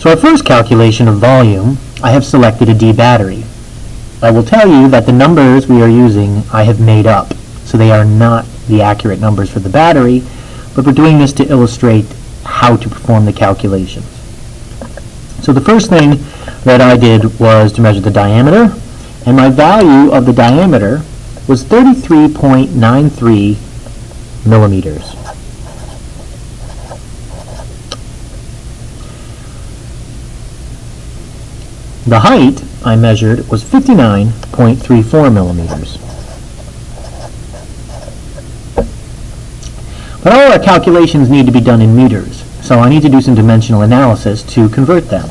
So our first calculation of volume, I have selected a D battery. I will tell you that the numbers we are using I have made up, so they are not the accurate numbers for the battery, but we're doing this to illustrate how to perform the calculations. So the first thing that I did was to measure the diameter, and my value of the diameter was 33.93 millimeters. The height I measured was 59.34 millimeters. But all our calculations need to be done in meters, so I need to do some dimensional analysis to convert them.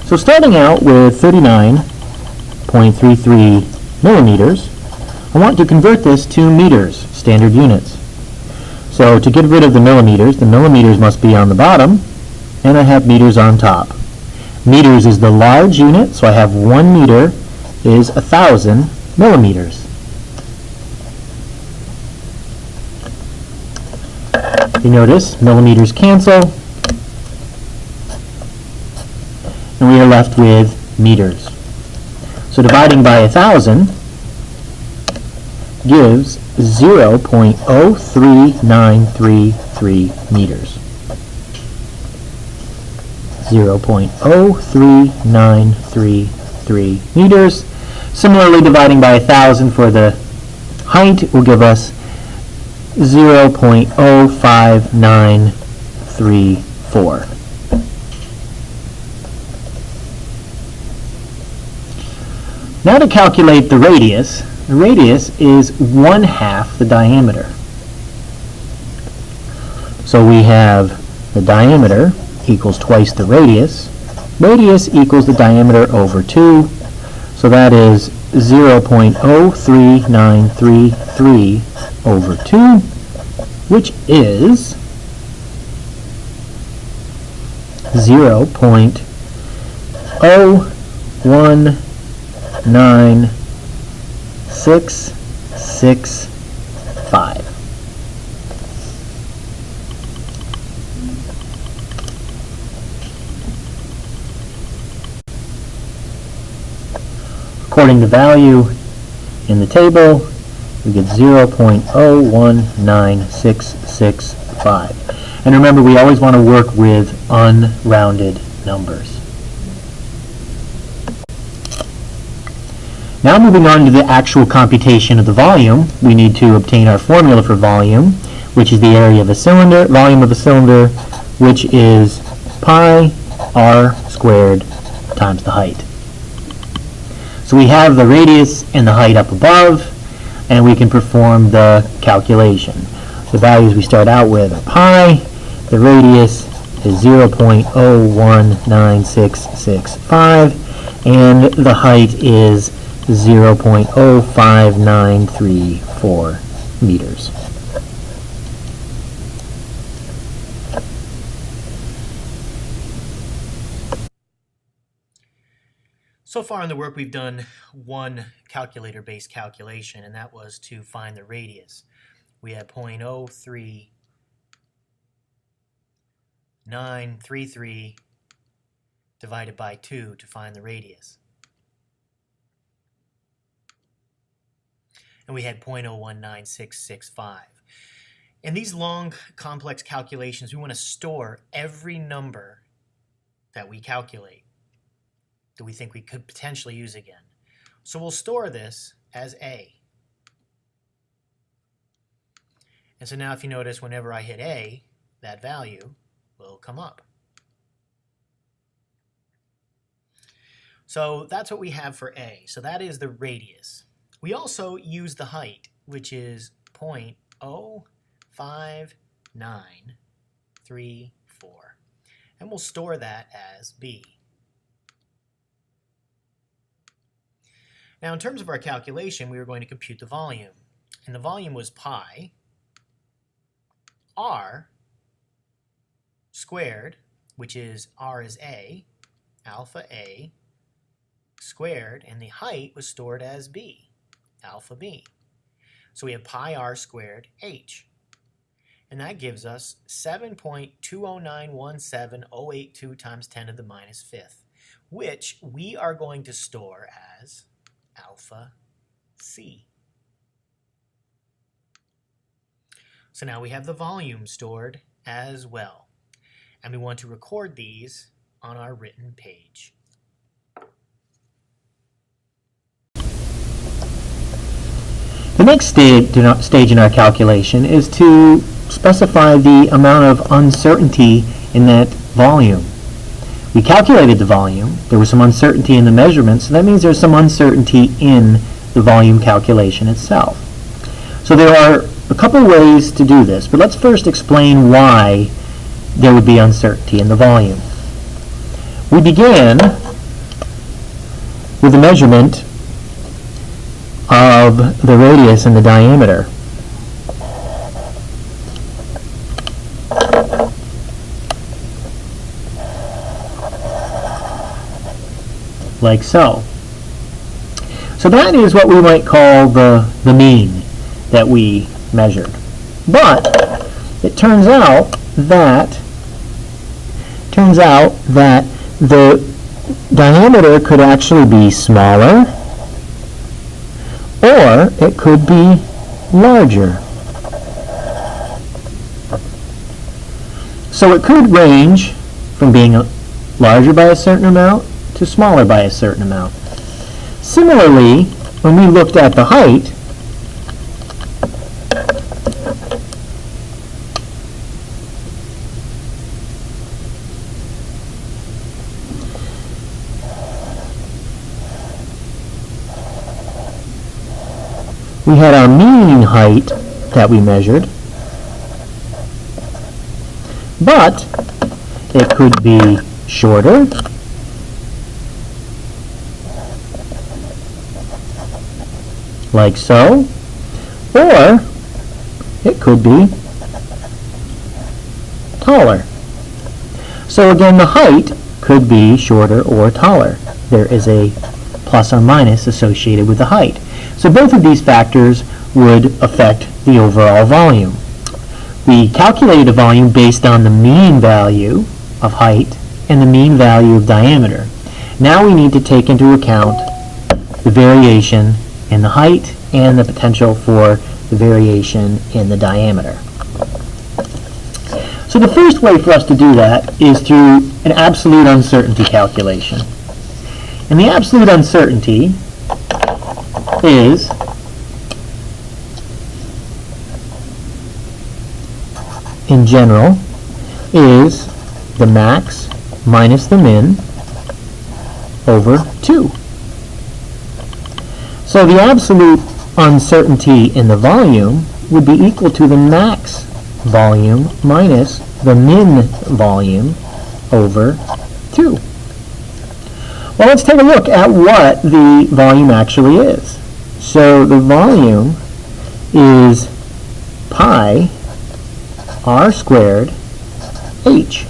So starting out with 39.33 millimeters, I want to convert this to meters, standard units. So to get rid of the millimeters must be on the bottom, and I have meters on top. Meters is the large unit, so I have 1 meter is 1,000 millimeters. You notice millimeters cancel, and we are left with meters. So dividing by 1,000 gives 0.03933 meters. 0.03933 meters. Similarly, dividing by 1,000 for the height will give us 0.05934. Now to calculate the radius is 1/2 the diameter. So we have the diameter equals twice the radius. Radius equals the diameter over 2, so that is 0.03933 over 2, which is 0.019665. According to value in the table, we get 0.019665. And remember, we always want to work with unrounded numbers. Now moving on to the actual computation of the volume, we need to obtain our formula for volume, which is the area of a cylinder, volume of a cylinder, which is pi r squared times the height. So we have the radius and the height up above, and we can perform the calculation. The values we start out with are pi, the radius is 0.019665, and the height is 0.05934 meters. So far in the work, we've done one calculator-based calculation, and that was to find the radius. We had 0.03933 divided by 2 to find the radius. And we had 0.019665. In these long, complex calculations, we want to store every number that we calculate that we think we could potentially use again. So we'll store this as A. And so now if you notice, whenever I hit A, that value will come up. So that's what we have for A. So that is the radius. We also use the height, which is 0.05934. And we'll store that as B. Now, in terms of our calculation, we were going to compute the volume. And the volume was pi r squared, which is r is A, alpha A, squared, and the height was stored as B, alpha B. So we have pi r squared h. And that gives us 7.20917,082 times 10 to the minus fifth, which we are going to store as alpha C. So now we have the volume stored as well. And we want to record these on our written page. The next stage in our calculation is to specify the amount of uncertainty in that volume. We calculated the volume. There was some uncertainty in the measurement, so that means there's some uncertainty in the volume calculation itself. So there are a couple ways to do this, but let's first explain why there would be uncertainty in the volume. We began with the measurement of the radius and the diameter. Like so. So that is what we might call the mean that we measured. But it turns out that the diameter could actually be smaller, or it could be larger. So it could range from being larger by a certain amount to smaller by a certain amount. Similarly, when we looked at the height, we had our mean height that we measured, but it could be shorter, like so, or it could be taller. So again, the height could be shorter or taller. There is a plus or minus associated with the height. So both of these factors would affect the overall volume. We calculated a volume based on the mean value of height and the mean value of diameter. Now we need to take into account the variation in the height and the potential for the variation in the diameter. So the first way for us to do that is through an absolute uncertainty calculation. And the absolute uncertainty is in general is the max minus the min over 2. So the absolute uncertainty in the volume would be equal to the max volume minus the min volume over 2. Well, let's take a look at what the volume actually is. So the volume is pi r squared h.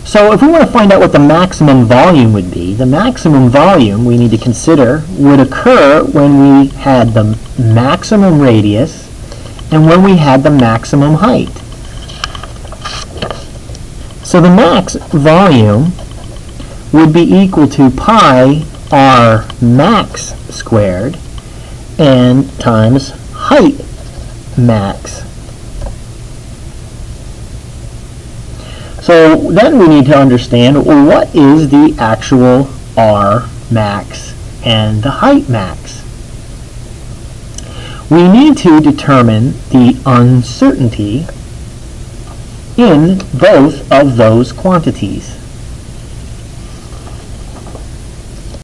So if we want to find out what the maximum volume would be, the maximum volume we need to consider would occur when we had the maximum radius and when we had the maximum height. So the max volume would be equal to pi r max squared and times height max. So then we need to understand, well, what is the actual r max and the height max? We need to determine the uncertainty in both of those quantities.